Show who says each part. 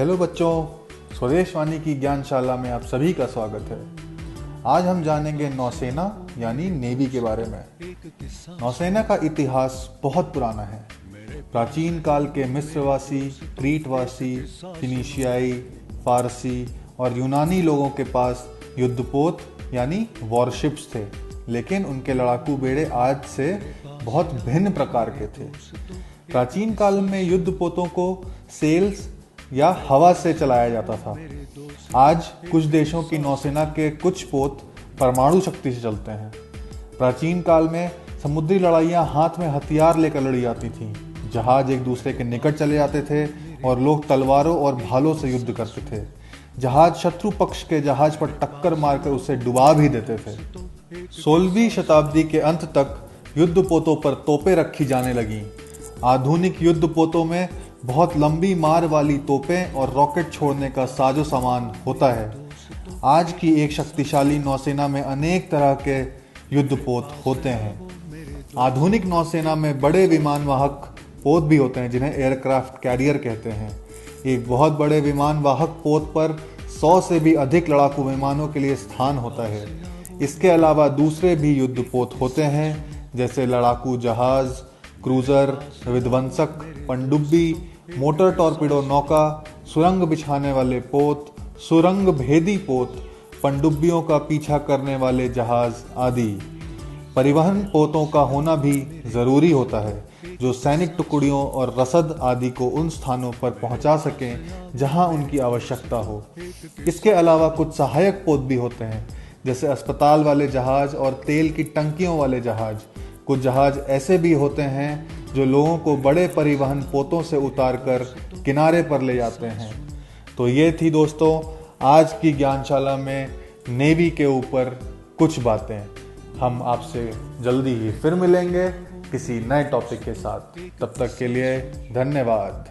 Speaker 1: Hello बच्चों, स्वदेशवाणी की ज्ञानशाला में आप सभी का स्वागत है। आज हम जानेंगे नौसेना यानी नेवी के बारे में। नौसेना का इतिहास बहुत पुराना है। प्राचीन काल के मिस्रवासी, क्रीटवासी, फिनिशियाई, फारसी और यूनानी लोगों के पास युद्धपोत यानी वॉरशिप्स थे, लेकिन उनके लड़ाकू बेड़े आज से बहुत भिन्न प्रकार के थे। प्राचीन काल में युद्धपोतों को सेल्स या हवा से चलाया जाता था। आज कुछ देशों की नौसेना के कुछ पोत परमाणु शक्ति से चलते हैं। प्राचीन काल में समुद्री लड़ाइयाँ हाथ में हथियार लेकर लड़ी जाती थीं। जहाज एक दूसरे के निकट चले जाते थे और लोग तलवारों और भालों से युद्ध करते थे। जहाज शत्रु पक्ष के जहाज पर टक्कर मारकर उसे डुबा भी देते थे। 16वीं शताब्दी के अंत तक युद्धपोतों पर तोपें रखी जाने लगीं। आधुनिक युद्धपोतों में बहुत लंबी मार वाली तोपें और रॉकेट छोड़ने का साजो सामान होता है। आज की एक शक्तिशाली नौसेना में अनेक तरह के युद्धपोत होते हैं। आधुनिक नौसेना में बड़े विमान वाहक पोत भी होते हैं, जिन्हें एयरक्राफ्ट कैरियर कहते हैं। एक बहुत बड़े विमान वाहक पोत पर 100 से भी अधिक लड़ाकू विमानों के लिए स्थान होता है। इसके अलावा दूसरे भी युद्धपोत होते हैं, जैसे लड़ाकू जहाज, क्रूजर, विध्वंसक पनडुब्बी, मोटर टॉर्पीडो नौका, सुरंग बिछाने वाले पोत, सुरंग भेदी पोत, पनडुब्बियों का पीछा करने वाले जहाज आदि। परिवहन पोतों का होना भी जरूरी होता है, जो सैनिक टुकड़ियों और रसद आदि को उन स्थानों पर पहुंचा सकें जहां उनकी आवश्यकता हो। इसके अलावा कुछ सहायक पोत भी होते हैं, जैसे अस्पताल वाले जहाज और तेल की टंकियों वाले जहाज। कुछ जहाज ऐसे भी होते हैं जो लोगों को बड़े परिवहन पोतों से उतारकर किनारे पर ले जाते हैं। तो ये थी दोस्तों आज की ज्ञानशाला में नेवी के ऊपर कुछ बातें। हम आपसे जल्दी ही फिर मिलेंगे किसी नए टॉपिक के साथ। तब तक के लिए धन्यवाद।